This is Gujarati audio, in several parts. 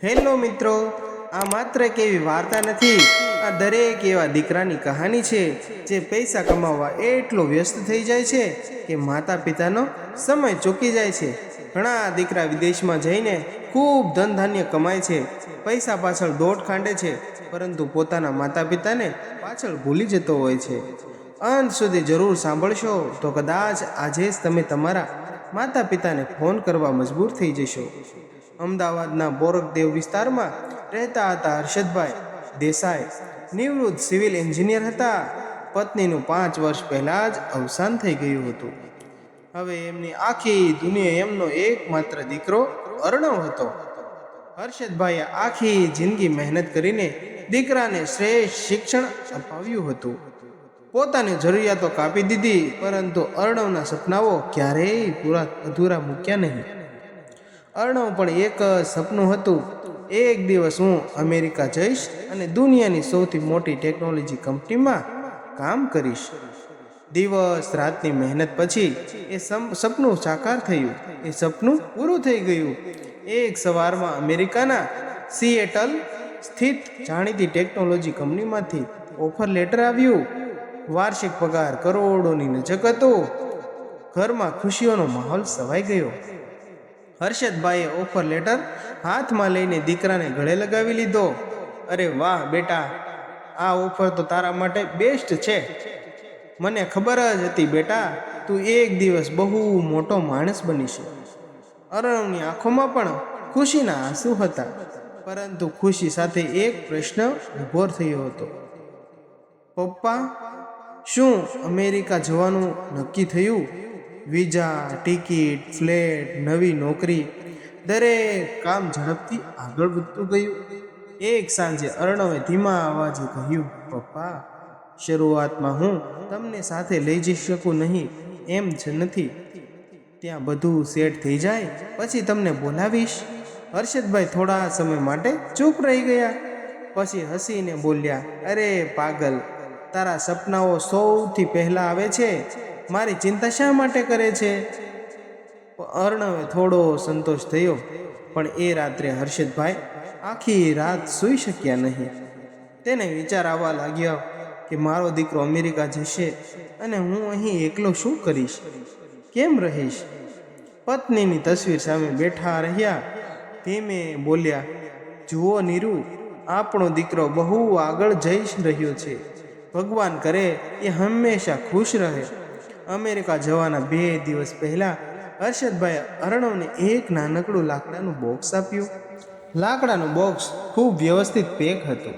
હેલો મિત્રો, આ માત્ર એક એવી વાર્તા નથી. આ દરેક એવા દીકરાની કહાની છે જે પૈસા કમાવવા એટલો વ્યસ્ત થઈ જાય છે કે માતા પિતાનો સમય ચૂકી જાય છે. ઘણા દીકરા વિદેશમાં જઈને ખૂબ ધન ધાન્ય કમાય છે, પૈસા પાછળ દોટ ખાંડે છે, પરંતુ પોતાના માતા પિતાને પાછળ ભૂલી જતો હોય છે. અંત સુધી જરૂર સાંભળશો તો કદાચ આજે જ તમે તમારા માતા પિતાને ફોન કરવા મજબૂર થઈ જશો. અમદાવાદના બોરકદેવ વિસ્તારમાં રહેતા હતા હર્ષદભાઈ દેસાઈ. નિવૃત્ત સિવિલ એન્જિનિયર હતા. પત્નીનું 5 વર્ષ પહેલાં જ અવસાન થઈ ગયું હતું. હવે એમની આખી દુનિયા એમનો એકમાત્ર દીકરો અર્ણવ હતો. હર્ષદભાઈએ આખી જિંદગી મહેનત કરીને દીકરાને શ્રેષ્ઠ શિક્ષણ અપાવ્યું હતું. પોતાની જરૂરિયાતો કાપી દીધી, પરંતુ અર્ણવના સપનાઓ ક્યારેય અધૂરા મૂક્યા નહીં. અર્ણવ પણ એક સપનું હતું, એક દિવસ હું અમેરિકા જઈશ અને દુનિયાની સૌથી મોટી ટેકનોલોજી કંપનીમાં કામ કરીશ. દિવસ રાતની મહેનત પછી એ સપનું સાકાર થયું. એ સપનું પૂરું થઈ ગયું. એક સવારમાં અમેરિકાના સિએટલ સ્થિત જાણીતી ટેકનોલોજી કંપનીમાંથી ઓફર લેટર આવ્યું. વાર્ષિક પગાર કરોડોની નજીક હતો. ઘરમાં ખુશીઓનો માહોલ છવાઈ ગયો. હર્ષદભાઈએ ઓફર લેટર હાથમાં લઈને દીકરાને ગળે લગાવી લીધો. અરે વાહ બેટા, આ ઓફર તો તારા માટે બેસ્ટ છે. મને ખબર જ હતી બેટા, તું એક દિવસ બહુ મોટો માણસ બનીશ. અર્ણવની આંખોમાં પણ ખુશીના આંસુ હતા, પરંતુ ખુશી સાથે એક પ્રશ્ન ઊભો થયો હતો. પપ્પા, શું અમેરિકા જવાનું નક્કી થયું? વિઝા, ટિકિટ, ફ્લેટ, નવી નોકરી, દરેક કામ ઝડપથી આગળ વધતું ગયું. એક સાંજે અર્ણવે ધીમા અવાજે કહ્યું, પપ્પા, શરૂઆતમાં હું તમને સાથે લઈ જઈ શકું નહીં એમ જ નથી. ત્યાં બધું સેટ થઈ જાય પછી તમને બોલાવીશ. હર્ષદભાઈ થોડા સમય માટે ચૂપ રહી ગયા. પછી હસીને બોલ્યા, અરે પાગલ, તારા સપનાઓ સૌથી પહેલાં આવે છે. મારી ચિંતા શા માટે કરે છે? અર્ણવે થોડો સંતોષ થયો, પણ એ રાત્રે હર્ષદભાઈ આખી રાત સૂઈ શક્યા નહીં. તેને વિચાર આવવા લાગ્યો કે મારો દીકરો અમેરિકા જશે અને હું અહીં એકલો શું કરીશ, કેમ રહીશ? પત્નીની તસવીર સામે બેઠા રહ્યા. ધીમે બોલ્યા, જુઓ નીરુ, આપણો દીકરો બહુ આગળ જઈ રહ્યો છે. ભગવાન કરે એ હંમેશા ખુશ રહે. અમેરિકા જવાના 2 દિવસ પહેલાં હર્ષદભાઈએ અર્ણવને એક નાનકડું લાકડાનું બોક્સ આપ્યું. લાકડાનું બોક્સ ખૂબ વ્યવસ્થિત પેક હતું.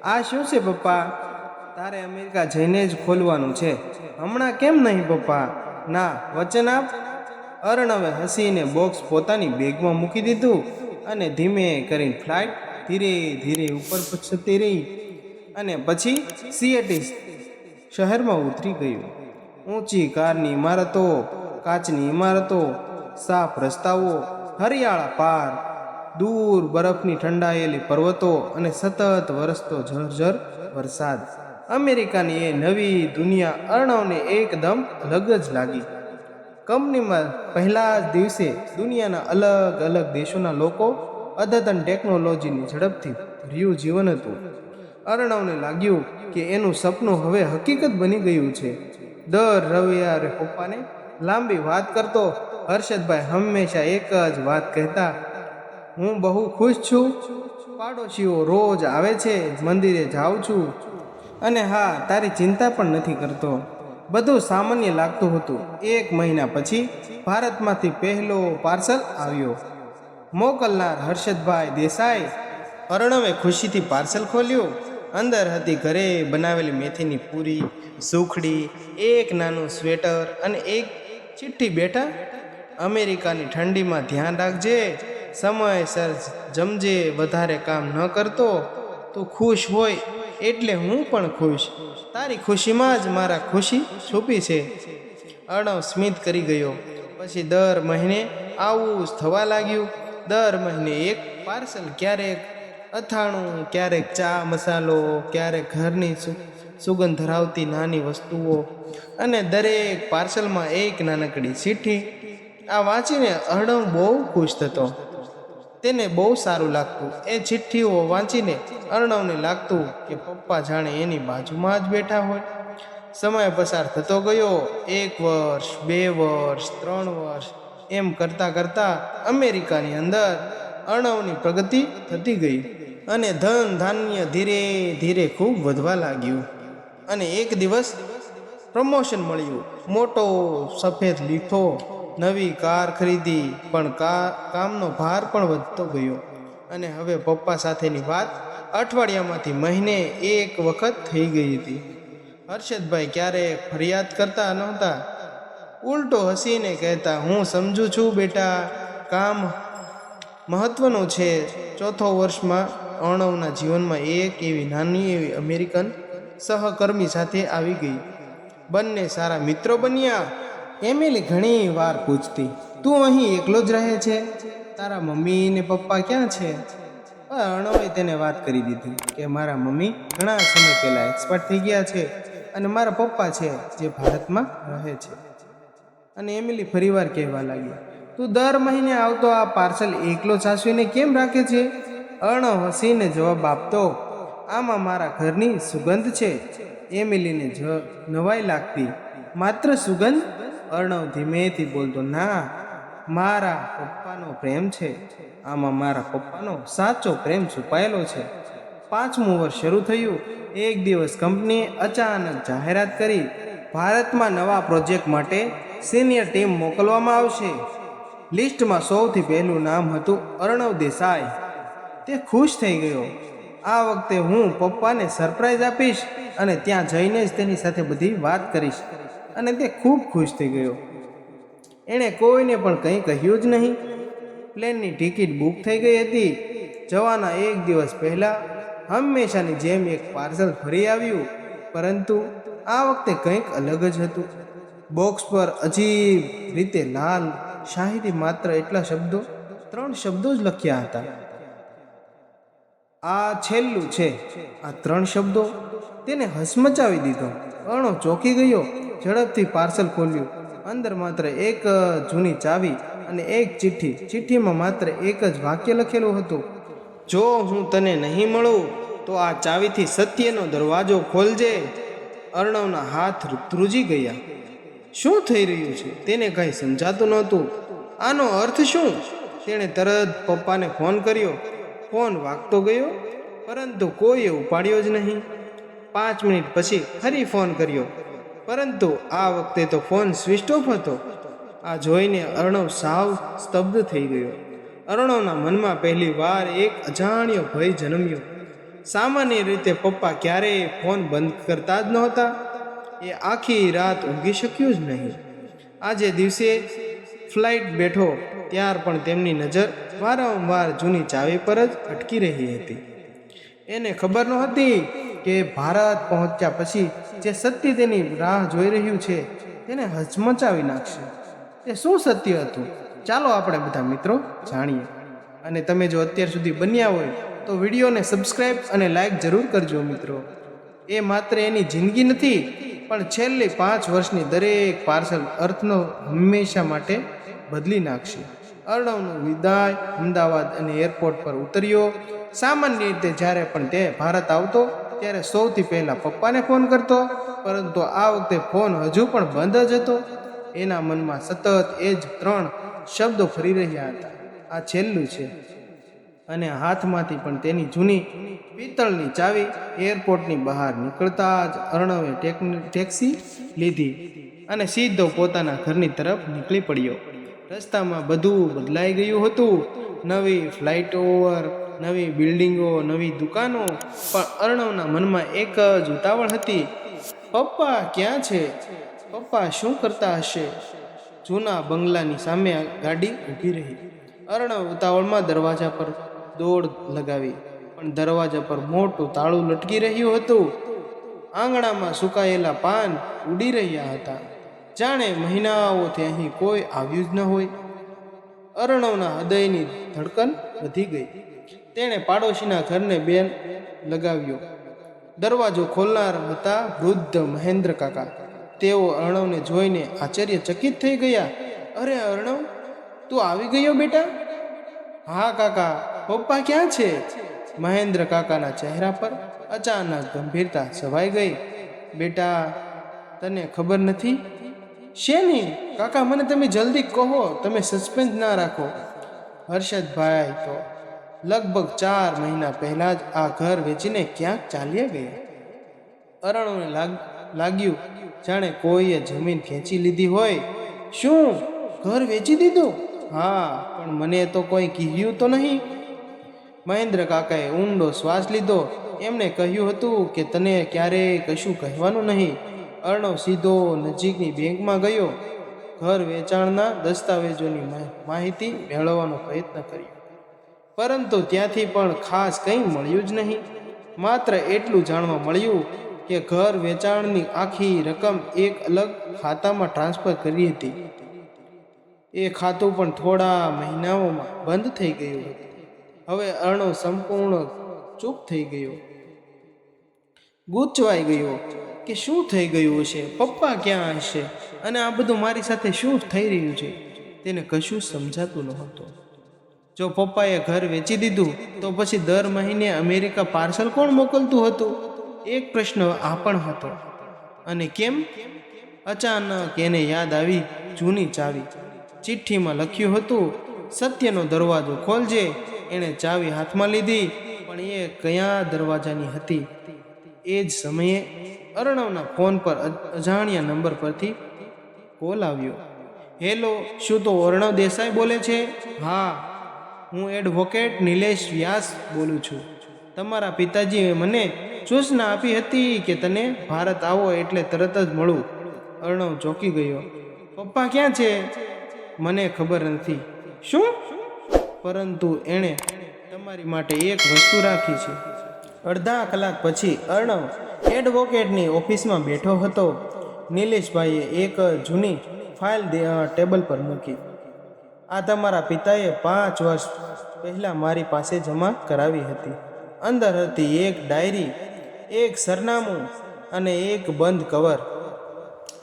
આ શું છે પપ્પા? તારે અમેરિકા જઈને જ ખોલવાનું છે. હમણાં કેમ નહીં પપ્પા? ના, વચન આપ. અર્ણવે હસીને બોક્સ પોતાની બેગમાં મૂકી દીધું અને ધીમે કરીને ફ્લાઇટ ધીરે ધીરે ઉપર જતી રહી અને પછી સિએટલ શહેરમાં ઉતરી ગયું. ઊંચી કારની ઇમારતો, કાચની ઇમારતો, સાફ રસ્તાઓ, હરિયાળા પાર, દૂર બરફની ઠંડાયેલી પર્વતો અને સતત વરસતો ઝરઝર વરસાદ. અમેરિકાની એ નવી દુનિયા અર્ણવને એકદમ અલગ જ લાગી. કંપનીમાં પહેલા જ દિવસે દુનિયાના અલગ અલગ દેશોના લોકો, અદ્યતન ટેકનોલોજીની ઝડપથી ભર્યું જીવન હતું. અર્ણવને લાગ્યું કે એનું સપનું હવે હકીકત બની ગયું છે. દર રવિવારે પપ્પાને લાંબી વાત કરતો. હર્ષદભાઈ હંમેશા એક જ વાત કહેતા, હું બહુ ખુશ છું. પાડોશીઓ રોજ આવે છે, મંદિરે જાઉં છું અને હા, તારી ચિંતા પણ નથી કરતો. બધું સામાન્ય લાગતું હતું. 1 મહિના પછી ભારતમાંથી પહેલો પાર્સલ આવ્યો. મોકલનાર હર્ષદભાઈ દેસાઈ. અર્ણવે ખુશીથી પાર્સલ ખોલ્યું. અંદર હતી ઘરે બનાવેલી મેથીની પૂરી, સુખડી, એક નાનું સ્વેટર અને એક ચિઠ્ઠી. બેટા, અમેરિકાની ઠંડીમાં ધ્યાન રાખજે, સમયસર જમજે, વધારે કામ ન કરતો. તું ખુશ હોય એટલે હું પણ ખુશ. તારી ખુશીમાં જ મારા ખુશી છુપી છે. અર્ણવ સ્મિત કરી ગયો. પછી દર મહિને આવું જ થવા લાગ્યું. દર મહિને એક પાર્સલ, ક્યારેક અથાણું, ક્યારેક ચા મસાલો, ક્યારેક ઘરની સુગંધ ધરાવતી નાની વસ્તુઓ, અને દરેક પાર્સલમાં એક નાનકડી ચિઠ્ઠી. આ વાંચીને અર્ણવ બહુ ખુશ થતો. તેને બહુ સારું લાગતું. એ ચિઠ્ઠીઓ વાંચીને અર્ણવને લાગતું કે પપ્પા જાણે એની બાજુમાં જ બેઠા હોય. સમય પસાર થતો ગયો. 1 વર્ષ, 2 વર્ષ, 3 વર્ષ, એમ કરતાં કરતાં અમેરિકાની અંદર અર્ણવની પ્રગતિ થતી ગઈ અને ધન ધાન્ય ધીરે ધીરે ખૂબ વધવા લાગ્યું. અને એક દિવસ પ્રમોશન મળ્યું. મોટો સફેદ લીફો, નવી કાર ખરીદી, પણ કામનો ભાર પણ વધતો ગયો. અને હવે પપ્પા સાથેની વાત અઠવાડિયામાંથી મહિને એક વખત થઈ ગઈ હતી. હર્ષદભાઈ ક્યારેય ફરિયાદ કરતા નહોતા. ઉલટો હસીને કહેતા, હું સમજુ છું બેટા, કામ મહત્વનું છે. ચોથો વર્ષમાં અર્ણવના જીવનમાં એક એવી નાની એવી અમેરિકન સહકર્મી સાથે આવી ગઈ. બંને સારા મિત્રો બન્યા. એમિલી ઘણી વાર પૂછતી, તું અહીં એકલો જ રહે છે? તારા મમ્મી ને પપ્પા ક્યાં છે? અર્ણવે તેને વાત કરી દીધી કે મારા મમ્મી ઘણા સમય પહેલાં એક્સપાયર થઈ ગયા છે અને મારા પપ્પા છે જે ભારતમાં રહે છે. અને એમિલી ફરીવાર કહેવા લાગી, તું દર મહિને આવતો આ પાર્સલ એકલો સાચવીને કેમ રાખે છે? અર્ણવ હસીને જવાબ આપતો, આમાં મારા ઘરની સુગંધ છે. એમિલીને નવાઈ લાગતી, માત્ર સુગંધ? અર્ણવ ધીમેથી બોલતો, ના, મારા પપ્પાનો પ્રેમ છે. આમાં મારા પપ્પાનો સાચો પ્રેમ છુપાયેલો છે. 5મું વર્ષ શરૂ થયું. એક દિવસ કંપનીએ અચાનક જાહેરાત કરી, ભારતમાં નવા પ્રોજેક્ટ માટે સિનિયર ટીમ મોકલવામાં આવશે. લિસ્ટમાં સૌથી પહેલું નામ હતું અર્ણવ દેસાઈ. તે ખુશ થઈ ગયો. આ વખતે હું પપ્પાને સરપ્રાઈઝ આપીશ અને ત્યાં જઈને જ તેની સાથે બધી વાત કરીશ. અને તે ખૂબ ખુશ થઈ ગયો. એણે કોઈને પણ કંઈ કહ્યું જ નહીં. પ્લેનની ટિકિટ બુક થઈ ગઈ હતી. જવાના એક દિવસ પહેલાં હંમેશાની જેમ એક પાર્સલ ફરી આવ્યું, પરંતુ આ વખતે કંઈક અલગ જ હતું. બોક્સ પર અજીબ રીતે લાલ શાહીથી માત્ર એટલા શબ્દો, 3 શબ્દો જ લખ્યા હતા, આ છેલ્લું છે. આ 3 શબ્દો તેને હસમચાવી દીધો. અર્ણવ ચોંકી ગયો. ઝડપથી પાર્સલ ખોલ્યું. અંદર માત્ર એક જૂની ચાવી અને એક ચિઠ્ઠી. ચિઠ્ઠીમાં માત્ર એક જ વાક્ય લખેલું હતું, જો હું તને નહીં મળું તો આ ચાવીથી સત્યનો દરવાજો ખોલજે. અર્ણવના હાથ ધ્રુજી ગયા. શું થઈ રહ્યું છે તેને કંઈ સમજાતું નહોતું. આનો અર્થ શું? તેણે તરત પપ્પાને ફોન કર્યો. ફોન વાગતો ગયો, પરંતુ કોઈએ ઉપાડ્યો જ નહીં. 5 મિનિટ પછી ફરી ફોન કર્યો, પરંતુ આ વખતે તો ફોન સ્વિચ ઓફ હતો. આ જોઈને અર્ણવ સાવ સ્તબ્ધ થઈ ગયો. અર્ણવના મનમાં પહેલી વાર એક અજાણ્યો ભય જન્મ્યો. સામાન્ય રીતે પપ્પા ક્યારેય ફોન બંધ કરતા જ નહોતા. એ આખી રાત ઊંઘી શક્યો જ નહીં. આજે દિવસે ફ્લાઇટ બેઠો ત્યાર પણ તેમની નજર વારંવાર જૂની ચાવી પર જ અટકી રહી હતી. એને ખબર નહોતી કે ભારત પહોંચ્યા પછી જે સત્ય તેની રાહ જોઈ રહ્યું છે તેને હચમચાવી નાખશે. તે શું સત્ય હતું? ચાલો આપણે બધા મિત્રો જાણીએ. અને તમે જો અત્યાર સુધી બન્યા હોય તો વિડીયોને સબસ્ક્રાઈબ અને લાઈક જરૂર કરજો મિત્રો. એ માત્ર એની જિંદગી નથી, પણ છેલ્લી 5 વર્ષની દરેક પાર્સલ અર્થનો હંમેશા માટે બદલી નાખશે. અર્ણવનો વિદાય અમદાવાદ અને એરપોર્ટ પર ઉતર્યો. સામાન્ય રીતે જ્યારે પણ તે ભારત આવતો ત્યારે સૌથી પહેલાં પપ્પાને ફોન કરતો, પરંતુ આ વખતે ફોન હજુ પણ બંધ જ હતો. એના મનમાં સતત એ જ 3 શબ્દો ફરી રહ્યા હતા, આ છેલ્લું છે. અને હાથમાંથી પણ તેની જૂની પિત્તળની ચાવી. એરપોર્ટની બહાર નીકળતા જ અર્ણવે ટેક્સી લીધી અને સીધો પોતાના ઘરની તરફ નીકળી પડ્યો. રસ્તામાં બધું બદલાઈ ગયું હતું. નવી ફ્લાઇટો, નવી બિલ્ડિંગો, નવી દુકાનો, પણ અર્ણવના મનમાં એક જ ઉતાવળ હતી, પપ્પા ક્યાં છે? પપ્પા શું કરતા હશે? જૂના બંગલાની સામે ગાડી ઊભી રહી. અર્ણવ ઉતાવળમાં દરવાજા પર દોડ લગાવી, પણ દરવાજા પર મોટું તાળું લટકી રહ્યું હતું. આંગણામાં સુકાયેલા પાન ઉડી રહ્યા હતા, જાણે મહિનાઓથી અહીં કોઈ આવ્યું જ ન હોય. અર્ણવના હૃદયની ધડકન વધી ગઈ. તેણે પાડોશીના ઘરને બેલ લગાવ્યો. દરવાજો ખોલનાર હતા વૃદ્ધ મહેન્દ્ર કાકા. તેઓ અર્ણવને જોઈને આશ્ચર્યચકિત થઈ ગયા. અરે અર્ણવ, તું આવી ગયો બેટા? હા કાકા, પપ્પા ક્યાં છે? મહેન્દ્ર કાકાના ચહેરા પર અચાનક ગંભીરતા છવાઈ ગઈ. બેટા, તને ખબર નથી? શેની? કાકા, મને તમે જલ્દી કહો, તમે સસ્પેન્સ ના રાખો. હર્ષદભાઈ તો લગભગ 4 મહિના પહેલા જ આ ઘર વેચીને ક્યાંક ચાલ્યા ગયા. અરણુને લાગ્યું જાણે કોઈએ જમીન ખેંચી લીધી હોય. શું, ઘર વેચી દીધું? હા, પણ મને તો કોઈ કહ્યું તો નહીં. મહેન્દ્ર કાકાએ ઊંડો શ્વાસ લીધો. એમણે કહ્યું હતું કે તને ક્યારેય કશું કહેવાનું નહીં. અર્ણવ સીધો નજીકની બેંકમાં ગયો. ઘર વેચાણના દસ્તાવેજોની માહિતી મેળવવાનો પ્રયત્ન કર્યો, પરંતુ ત્યાંથી પણ ખાસ કંઈ મળ્યું જ નહીં. માત્ર એટલું જાણવા મળ્યું કે ઘર વેચાણની આખી રકમ એક અલગ ખાતામાં ટ્રાન્સફર કરી હતી. એ ખાતું પણ થોડા મહિનાઓમાં બંધ થઈ ગયું હતું. હવે અર્ણવ સંપૂર્ણ ચૂપ થઈ ગયો, ગૂંચવાઈ ગયો કે શું થઈ ગયું હશે, પપ્પા ક્યાં હશે, અને આ બધું મારી સાથે શું થઈ રહ્યું છે. તેને કશું સમજાતું નહોતું. જો પપ્પાએ ઘર વેચી દીધું તો પછી દર મહિને અમેરિકા પાર્સલ કોણ મોકલતું હતું? એક પ્રશ્ન આ પણ હતો. અને કેમ? અચાનક એને યાદ આવી જૂની ચાવી. ચિઠ્ઠીમાં લખ્યું હતું, સત્યનો દરવાજો ખોલજે. એણે ચાવી હાથમાં લીધી, પણ એ કયા દરવાજાની હતી? એ જ સમયે અર્ણવના ફોન પર અજાણ્યા નંબર પરથી કોલ આવ્યો. હેલો, શું તો અર્ણવ દેસાઈ બોલે છે? હા, હું એડવોકેટ નિલેશ વ્યાસ બોલું છું. તમારા પિતાજીએ મને સૂચના આપી હતી કે તને ભારત આવો એટલે તરત જ મળું. અર્ણવ ચોંકી ગયો. પપ્પા ક્યાં છે? મને ખબર નથી. શું? પરંતુ એણે તમારી માટે એક વસ્તુ રાખી છે. અડધા કલાક પછી અર્ણવ એડવોકેટની ઓફિસમાં બેઠો હતો. નિલેશભાઈએ એક જૂની ફાઇલ ટેબલ પર મૂકી. આ તમારા પિતાએ 5 વર્ષ પહેલાં મારી પાસે જમા કરાવી હતી. અંદર હતી એક ડાયરી, એક સરનામું અને એક બંધ કવર.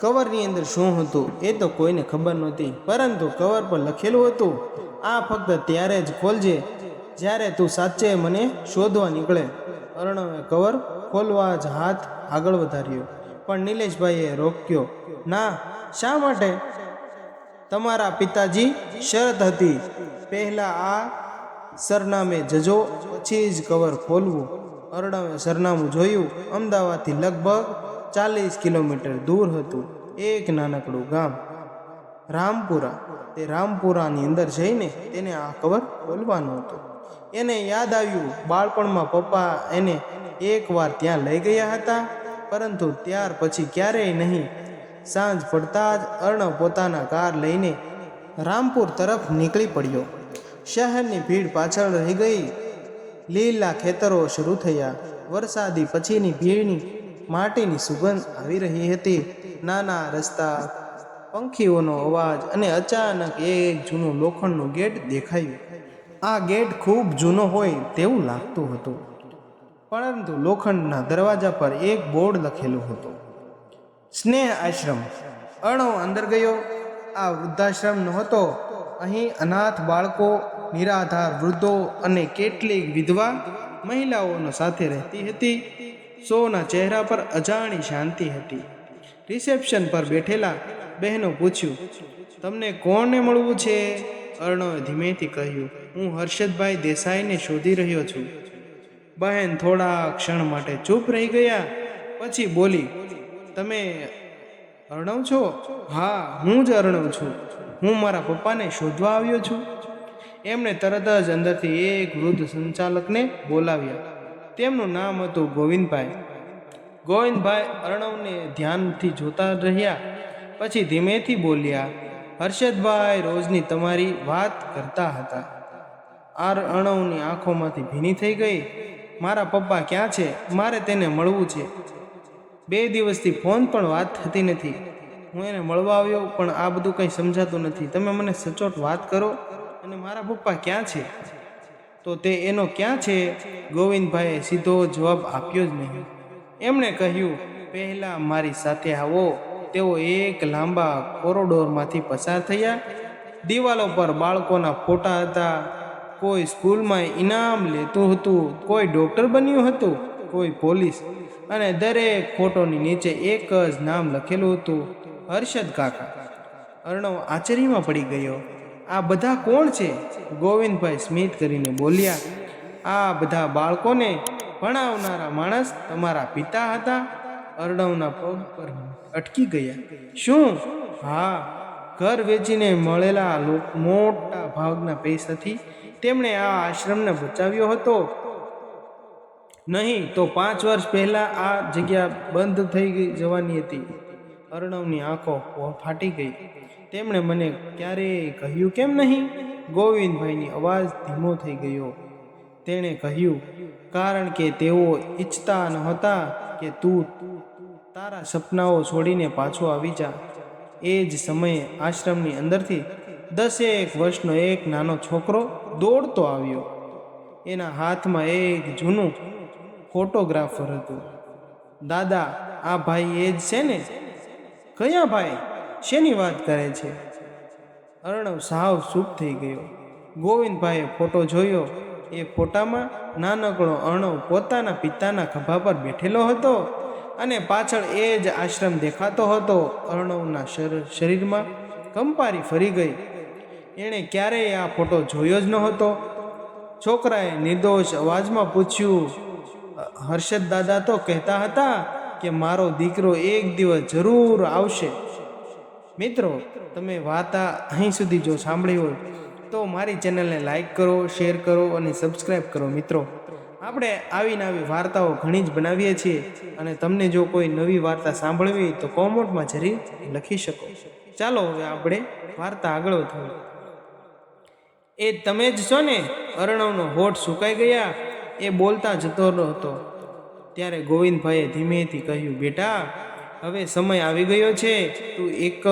કવરની અંદર શું હતું એ તો કોઈને ખબર નહોતી, પરંતુ કવર પર લખેલું હતું, આ ફક્ત ત્યારે જ ખોલજે જ્યારે તું સાચે મને શોધવા નીકળે. અર્ણવે કવર ખોલવા જ હાથ આગળ વધાર્યો, પણ નિલેશભાઈએ રોક્યો. ના. શા માટે? તમારા પિતાજી શરત હતી, પહેલાં આ સરનામે જજો, પછી જ કવર ખોલવું. અર્ણવે સરનામું જોયું. અમદાવાદથી લગભગ 40 કિલોમીટર દૂર હતું એક નાનકડું ગામ, રામપુરા. તે રામપુરાની અંદર જઈને તેને આ કવર ખોલવાનું હતું. એને યાદ આવ્યું, બાળપણમાં પપ્પા એને એકવાર ત્યાં લઈ ગયા હતા, પરંતુ ત્યાર પછી ક્યારેય નહીં. સાંજ પડતા જ અર્ણવ પોતાના કાર લઈને રામપુર તરફ નીકળી પડ્યો. શહેરની ભીડ પાછળ રહી ગઈ. લીલા ખેતરો શરૂ થયા. વરસાદી પછીની ભીડની માટીની સુગંધ આવી રહી હતી. નાના રસ્તા, પંખીઓનો અવાજ, અને અચાનક એક જૂનું લોખંડનું ગેટ દેખાયું. આ ગેટ ખૂબ જૂનો હોય તેવું લાગતું હતું, પરંતુ લોખંડના દરવાજા પર એક બોર્ડ લખેલું હતું, સ્નેહ આશ્રમ. અર્ણવ અંદર ગયો. આ વૃદ્ધાશ્રમ નહોતો. અહીં અનાથ બાળકો, નિરાધાર વૃદ્ધો અને કેટલીક વિધવા મહિલાઓનો સાથે રહેતી હતી. સૌના ચહેરા પર અજાણી શાંતિ હતી. રિસેપ્શન પર બેઠેલા બહેનો પૂછ્યું, તમને કોણને મળવું છે? અર્ણવે ધીમેથી કહ્યું, હું હર્ષદભાઈ દેસાઈને શોધી રહ્યો છું. બહેન થોડા ક્ષણ માટે ચૂપ રહી ગયા, પછી બોલી, તમે અર્ણવ છો? હા, હું જ અર્ણવ છું. હું મારા પપ્પાને શોધવા આવ્યો છું. એમણે તરત જ અંદરથી એક વૃદ્ધ સંચાલકને બોલાવ્યા. તેમનું નામ હતું ગોવિંદભાઈ. ગોવિંદભાઈ અર્ણવને ધ્યાનથી જોતા રહ્યા, પછી ધીમેથી બોલ્યા, હર્ષદભાઈ રોજની તમારી વાત કરતા હતા. અર્ણવની આંખોમાંથી ભીની થઈ ગઈ. મારા પપ્પા ક્યાં છે? મારે તેને મળવું છે. 2 દિવસથી ફોન પણ વાત થતી નથી. હું એને મળવા આવ્યો, પણ આ બધું કંઈ સમજાતું નથી. તમે મને સચોટ વાત કરો, અને મારા પપ્પા ક્યાં છે? તો તે એનો ક્યાં છે? ગોવિંદભાઈએ સીધો જવાબ આપ્યો જ નહીં. એમણે કહ્યું, પહેલાં મારી સાથે આવો. તેઓ એક લાંબા કોરિડોરમાંથી પસાર થયા. દિવાલો પર બાળકોના ફોટા હતા. કોઈ સ્કૂલમાં ઇનામ લેતું હતું, કોઈ ડૉક્ટર બન્યું હતું, કોઈ પોલીસ, અને દરેક ફોટોની નીચે એક જ નામ લખેલું હતું, હર્ષદ કાકા. અર્ણવ આશ્ચર્યમાં પડી ગયો. આ બધા કોણ છે? ગોવિંદભાઈ સ્મિત કરીને બોલ્યા. આ બધા બાળકોને ભણાવનારા માણસ તમારા પિતા હતા. અર્ણવના પગ પર અટકી ગયા. શું? હા, ઘર વેચીને મળેલા મોટા ભાગના પૈસાથી તેમણે આ આશ્રમને બચાવ્યો હતો. નહીં તો 5 વર્ષ પહેલા આ જગ્યા બંધ થઈ જવાની હતી. અર્ણવની આંખો ફાટી ગઈ. તેમણે મને ક્યારેય કહ્યું કેમ નહીં? ગોવિંદભાઈની અવાજ ધીમો થઈ ગયો. તેણે કહ્યું, કારણ કે તેઓ ઈચ્છતા નહોતા કે તું તારા સપનાઓ છોડીને પાછો આવી જા. એ જ સમયે આશ્રમની અંદરથી 10 વર્ષનો એક નાનો છોકરો દોડતો આવ્યો. એના હાથમાં એક જૂનું ફોટોગ્રાફર હતું. દાદા, આ ભાઈ એ જ છે ને? કયા ભાઈ? શેની વાત કરે છે? અર્ણવ સાવ ચૂપ થઈ ગયો. ગોવિંદભાઈએ ફોટો જોયો. એ ફોટામાં નાનકડો અર્ણવ પોતાના પિતાના ખભા પર બેઠેલો હતો અને પાછળ એ જ આશ્રમ દેખાતો હતો. અર્ણવના શરીરમાં કંપારી ફરી ગઈ. એણે ક્યારેય આ ફોટો જોયો જ નહોતો. છોકરાએ નિર્દોષ અવાજમાં પૂછ્યું, હર્ષદ દાદા તો કહેતા હતા કે મારો દીકરો એક દિવસ જરૂર આવશે. મિત્રો, તમે વાર્તા અહીં સુધી જો સાંભળી હોય તો મારી ચેનલને લાઈક કરો, શેર કરો અને સબસ્ક્રાઈબ કરો. મિત્રો, આપણે આવી વાર્તાઓ ઘણી જ બનાવીએ છીએ અને તમને જો કોઈ નવી વાર્તા સાંભળવી તો કોમેન્ટમાં જરૂર લખી શકો. ચાલો હવે આપણે વાર્તા આગળ વધીએ. એ તમે જ છો ને? અર્ણવનો હોઠ સુકાઈ ગયા. એ બોલતા જતો હતો. ત્યારે ગોવિંદભાઈએ ધીમેથી કહ્યું, બેટા, હવે સમય આવી ગયો છે. તું એક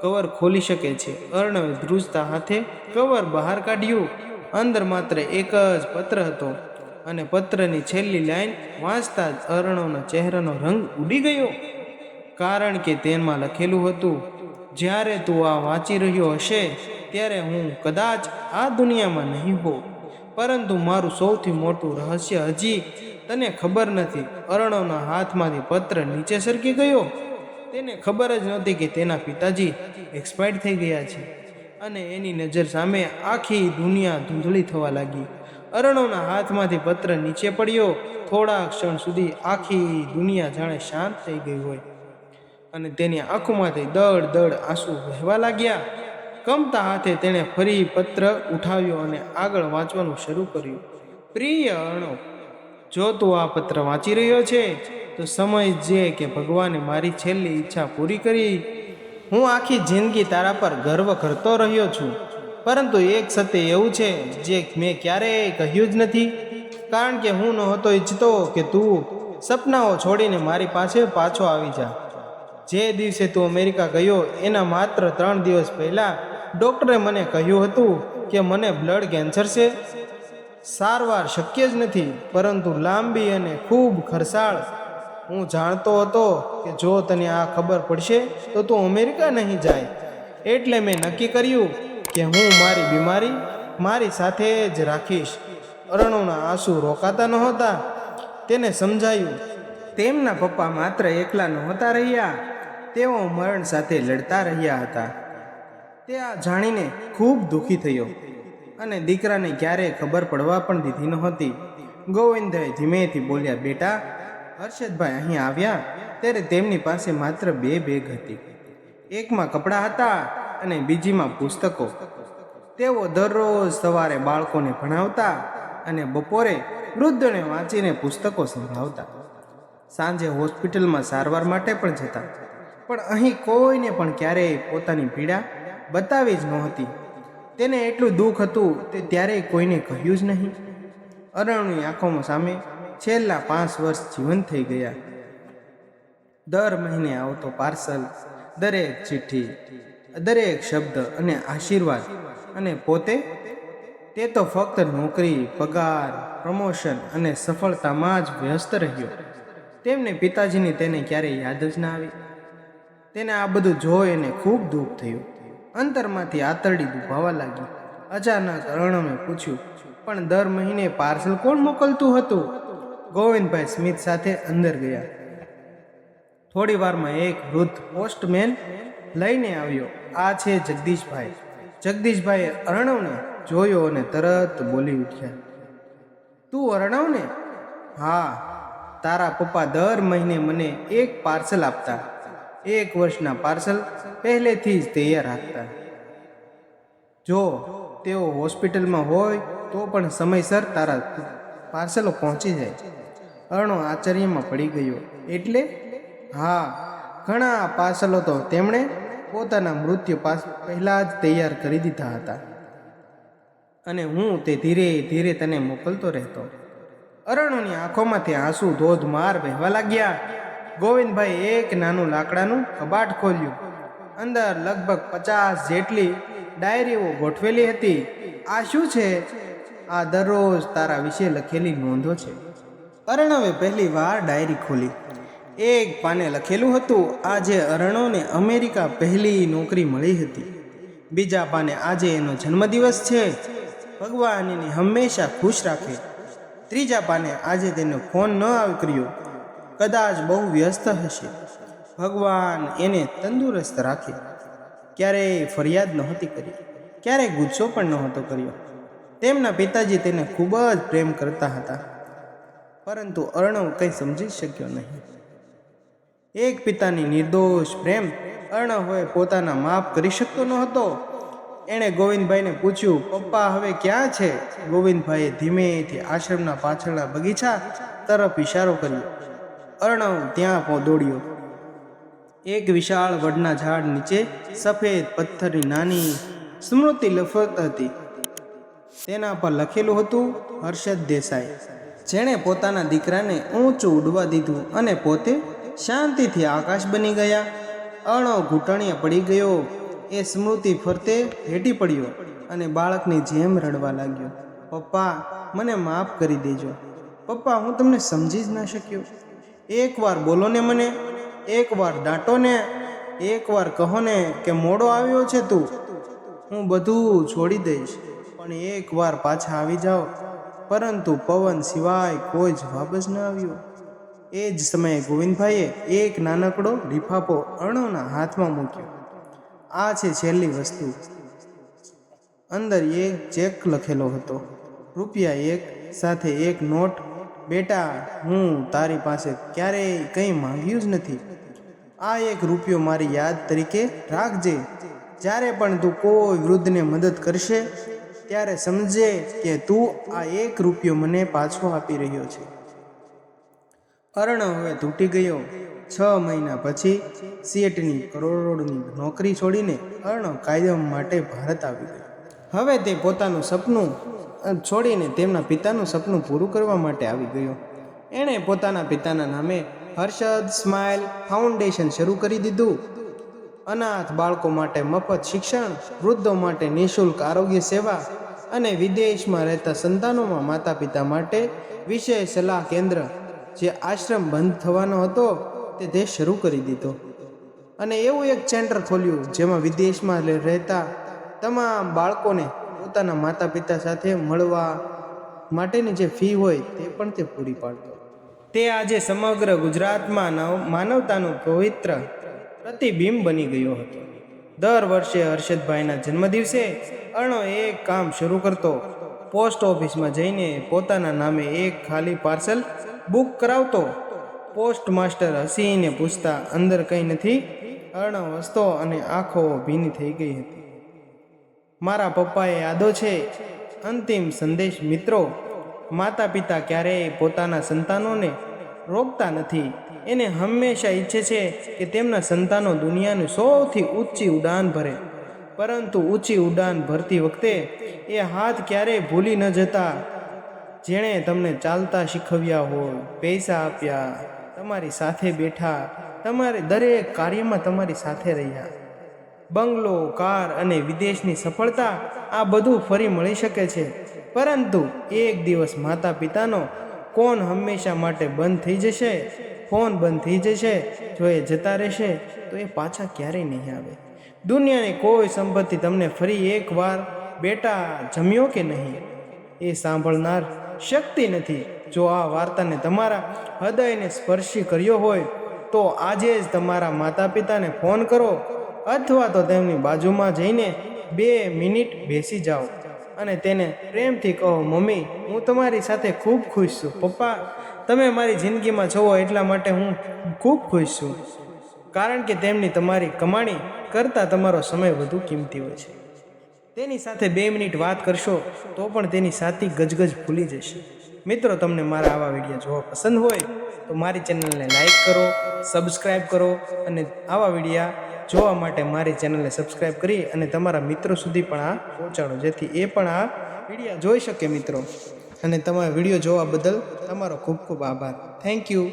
કવર ખોલી શકે છે. અર્ણવે ધ્રુજતા હાથે કવર બહાર કાઢ્યું. અંદર માત્ર એક જ પત્ર હતો અને પત્રની છેલ્લી લાઈન વાંચતા જ અર્ણવના ચહેરાનો રંગ ઉડી ગયો. કારણ કે તેમાં લખેલું હતું, જ્યારે તું આ વાંચી રહ્યો હશે ત્યારે હું કદાચ આ દુનિયામાં નહીં હોઉં, પરંતુ મારું સૌથી મોટું રહસ્ય હજી તને ખબર નથી. અર્ણવના હાથમાંથી પત્ર નીચે સરકી ગયો. તેને ખબર જ નહોતી કે તેના પિતાજી એક્સપાયર્ડ થઈ ગયા છે અને એની નજર સામે આખી દુનિયા ધૂંધળી થવા લાગી. અર્ણવના હાથમાંથી પત્ર નીચે પડ્યો. થોડા ક્ષણ સુધી આખી દુનિયા જાણે શાંત થઈ ગઈ હોય અને તેની આંખોમાંથી દળ દળ આંસુ વહેવા લાગ્યા. કમતા હાથે તેણે ફરી પત્ર ઉઠાવ્યો અને આગળ વાંચવાનું શરૂ કર્યું. પ્રિય અર્ણવ, જો તું આ પત્ર વાંચી રહ્યો છે તો સમજજે કે ભગવાને મારી છેલ્લી ઈચ્છા પૂરી કરી. હું આખી જિંદગી તારા પર ગર્વ કરતો રહ્યો છું, પરંતુ એક સત્ય એવું છે જે મેં ક્યારેય કહ્યું જ નથી. કારણ કે હું નહોતો ઈચ્છતો કે તું સપનાઓ છોડીને મારી પાસે પાછો આવી જા. જે દિવસે તું અમેરિકા ગયો એના માત્ર 3 દિવસ પહેલાં ડૉક્ટરે મને કહ્યું હતું કે મને બ્લડ કેન્સર છે. સારવાર શક્ય જ નથી, પરંતુ લાંબી અને ખૂબ ખર્ચાળ. હું જાણતો હતો કે જો તને આ ખબર પડશે તો તું અમેરિકા નહીં જાય. એટલે મેં નક્કી કર્યું કે હું મારી બીમારી મારી સાથે જ રાખીશ. અર્ણવના આંસુ રોકાતા નહોતા. તેને સમજાયું, તેમના પપ્પા માત્ર એકલા નહોતા રહ્યા, તેઓ મરણ સાથે લડતા રહ્યા હતા. તે આ જાણીને ખૂબ દુઃખી થયો અને દીકરાને ક્યારેય ખબર પડવા પણ દીધી નહોતી. ગોવિંદભાઈ ધીમેથી બોલ્યા, બેટા, હર્ષદભાઈ અહીં આવ્યા ત્યારે તેમની પાસે માત્ર 2 બેગ હતી. એકમાં કપડાં હતા અને બીજીમાં પુસ્તકો. તેઓ દરરોજ સવારે બાળકોને ભણાવતા અને બપોરે વૃદ્ધોને વાંચીને પુસ્તકો સંભળાવતા. સાંજે હોસ્પિટલમાં સારવાર માટે પણ જતા, પણ અહીં કોઈને પણ ક્યારેય પોતાની પીડા બતાવી જ નહોતી. તેને એટલું દુઃખ હતું તે ત્યારે કોઈને કહ્યું જ નહીં. અર્ણવની આંખોમાં સામે છેલ્લા 5 વર્ષ જીવન થઈ ગયા. દર મહિને આવતો પાર્સલ, દરેક ચિઠ્ઠી, દરેક શબ્દ અને આશીર્વાદ. અને પોતે, તે તો ફક્ત નોકરી, પગાર, પ્રમોશન અને સફળતામાં જ વ્યસ્ત રહ્યો. તેમને પિતાજીની તેને ક્યારેય યાદ જ ના આવી. તેને આ બધું જોઈને ખૂબ દુઃખ થયું. અંતરમાંથી આંતરડી દુભાવા લાગી. અચાનક અર્ણવે પૂછ્યું, પણ દર મહિને પાર્સલ કોણ મોકલતું હતું? ગોવિંદભાઈ સ્મિથ સાથે અંદર ગયા. થોડી વારમાં એક વૃદ્ધ પોસ્ટમેન લઈને આવ્યો. આ છે જગદીશભાઈ. જગદીશભાઈએ અર્ણવને જોયો અને તરત બોલી ઉઠ્યા, તું અર્ણવ ને? હા, તારા પપ્પા દર મહિને મને એક પાર્સલ આપતા. 1 વર્ષના પાર્સલ પહેલેથી જ તૈયાર રાખતા. જો તેઓ હોસ્પિટલમાં હોય તો પણ સમયસર તારા પાર્સલો પહોંચી જાય. અર્ણવ આશ્ચર્યમાં પડી ગયો. એટલે? હા, ઘણા પાર્સલો તો તેમણે પોતાના મૃત્યુ પહેલાં જ તૈયાર કરી દીધા હતા અને હું તે ધીરે ધીરે તને મોકલતો રહેતો. અર્ણવની આંખોમાંથી આંસુ ધોધમાર વહેવા લાગ્યા. ગોવિંદભાઈ એક નાનું લાકડાનું કબાટ ખોલ્યું. અંદર લગભગ 50 જેટલી ડાયરીઓ ગોઠવેલી હતી. આ શું છે? આ દરરોજ તારા વિશે લખેલી નોંધો છે. અર્ણવે પહેલી વાર ડાયરી ખોલી. એક પાને લખેલું હતું, આજે અર્ણવને અમેરિકા પહેલી નોકરી મળી હતી. બીજા પાને આજે એનો જન્મદિવસ છે, ભગવાન એને હંમેશા ખુશ રાખે. ત્રીજા પાને આજે તેનો ફોન ન કર્યો, કદાચ બહુ વ્યસ્ત હશે, ભગવાન એને તંદુરસ્ત રાખે. ક્યારેય ફરિયાદ નહોતી કરી, ક્યારેય ગુસ્સો પણ નહોતો કર્યો. તેમના પિતાજી તેને ખૂબ જ પ્રેમ કરતા હતા, પરંતુ અર્ણવ કંઈ સમજી શક્યો નહીં. એક પિતાની નિર્દોષ પ્રેમ અર્ણવ હવે પોતાના માફ કરી શકતો નહોતો. એણે ગોવિંદભાઈને પૂછ્યું, પપ્પા હવે ક્યાં છે? ગોવિંદભાઈએ ધીમેથી આશ્રમના પાછળના બગીચા તરફ ઇશારો કર્યો. અર્ણવ ત્યાં દોડ્યો. એક વિશાળ વડના ઝાડ નીચે સફેદ પથ્થરની નાની સ્મૃતિ લફત હતી. તેના પર લખેલું હતું, હર્ષદ દેસાઈ, જેણે પોતાના દીકરાને ઊંચું ઉડવા દીધું અને પોતે શાંતિથી આકાશ બની ગયા. અર્ણવ ઘૂંટણીએ પડી ગયો. એ સ્મૃતિ ફરતે હેઠી પડ્યો અને બાળકની જેમ રડવા લાગ્યો. પપ્પા, મને માફ કરી દેજો. પપ્પા, હું તમને સમજી જ ના શક્યો. એકવાર બોલો ને મને, એકવાર દાંટો ને, એકવાર કહો ને કે મોડો આવ્યો છે તું, હું બધું છોડી દઈશ, પણ એકવાર પાછા આવી જાઓ. પરંતુ પવન સિવાય કોઈ જવાબ જ ન આવ્યો. એ જ સમયે ગોવિંદભાઈએ એક નાનકડો લિફાફો અર્ણવના હાથમાં મૂક્યો. આ છે છેલ્લી વસ્તુ. અંદર એક ચેક લખેલો હતો, ₹1 સાથે એક નોટ. બેટા, હું તારી પાસે ક્યારેય કંઈ માંગ્યું જ નથી. આ ₹1 મારી યાદ તરીકે રાખજે. જ્યારે પણ તું કોઈ વૃદ્ધને મદદ કરશે ત્યારે સમજે કે તું આ ₹1 મને પાછો આપી રહ્યો છે. અર્ણવ હવે તૂટી ગયો. 6 મહિના પછી સીએટની કરોડની નોકરી છોડીને અર્ણવ કાયમ માટે ભારત આવી ગયો. હવે તે પોતાનું સપનું છોડીને તેમના પિતાનું સપનું પૂરું કરવા માટે આવી ગયો. એણે પોતાના પિતાના નામે હર્ષદ સ્માઇલ ફાઉન્ડેશન શરૂ કરી દીધું. અનાથ બાળકો માટે મફત શિક્ષણ, વૃદ્ધો માટે નિઃશુલ્ક આરોગ્ય સેવા અને વિદેશમાં રહેતા સંતાનોમાં માતા પિતા માટે વિશેષ સલાહ કેન્દ્ર. જે આશ્રમ બંધ થવાનો હતો તે શરૂ કરી દીધો અને એવું એક સેન્ટર ખોલ્યું જેમાં વિદેશમાં રહેતા તમામ બાળકોને પોતાના માતા પિતા સાથે મળવા માટેની જે ફી હોય તે પણ તે પૂરી પાડતો. તે આજે સમગ્ર ગુજરાતમાં માનવતાનું પવિત્ર પ્રતિબિંબ બની ગયો હતો. દર વર્ષે હર્ષદભાઈના જન્મદિવસે અર્ણવ એક કામ શરૂ કરતો. પોસ્ટ ઓફિસમાં જઈને પોતાના નામે એક ખાલી પાર્સલ બુક કરાવતો. પોસ્ટ માસ્ટર હસીને પૂછતા, અંદર કંઈ નથી? અર્ણવ હસતો અને આંખો ભીની થઈ ગઈ હતી. મારા પપ્પાએ યાદો છે. અંતિમ સંદેશ. મિત્રો, માતા પિતા ક્યારેય પોતાના સંતાનોને રોકતા નથી. એને હંમેશા ઈચ્છે છે કે તેમના સંતાનો દુનિયાની સૌથી ઊંચી ઉડાન ભરે, પરંતુ ઊંચી ઉડાન ભરતી વખતે એ હાથ ક્યારેય ભૂલી ન જતા જેણે તમને ચાલતા શીખવ્યા હોય, પૈસા આપ્યા, તમારી સાથે બેઠા, તમારે દરેક કાર્યમાં તમારી સાથે રહ્યા. બંગલો, કાર અને વિદેશની સફળતા, આ બધું ફરી મળી શકે છે, પરંતુ એક દિવસ માતા પિતાનો ફોન હંમેશા માટે બંધ થઈ જશે. ફોન બંધ થઈ જશે. જો એ જતા રહેશે તો એ પાછા ક્યારેય નહીં આવે. દુનિયાની કોઈ સંપત્તિ તમને ફરી એકવાર, બેટા જમ્યો કે નહીં, એ સાંભળનાર શક્તિ નથી. જો આ વાર્તાને તમારા હૃદયને સ્પર્શી કર્યો હોય તો આજે જ તમારા માતા પિતાને ફોન કરો અથવા તો તેમની બાજુમાં જઈને 2 મિનિટ બેસી જાઓ અને તેને પ્રેમથી કહો, મમ્મી, હું તમારી સાથે ખૂબ ખુશ છું. પપ્પા, તમે મારી જિંદગીમાં છો એટલા માટે હું ખૂબ ખુશ છું. કારણ કે તેમની તમારી કમાણી કરતાં તમારો સમય વધુ કિંમતી હોય છે. તેની સાથે 2 મિનિટ વાત કરશો તો પણ તેની સાથી ગજગજ ભૂલી જશે. મિત્રો, તમને મારા આવા વિડીયો જોવા પસંદ હોય તો મારી ચેનલને લાઈક કરો, સબસ્ક્રાઈબ કરો અને આવા વિડીયા જોવા માટે મારી ચેનલને સબસ્ક્રાઈબ કરી અને તમારા મિત્રો સુધી પણ આ પહોંચાડો, જેથી એ પણ આ વિડીયા જોઈ શકે. મિત્રો, અને તમારા વિડીયો જોવા બદલ તમારો ખૂબ ખૂબ આભાર. Thank you.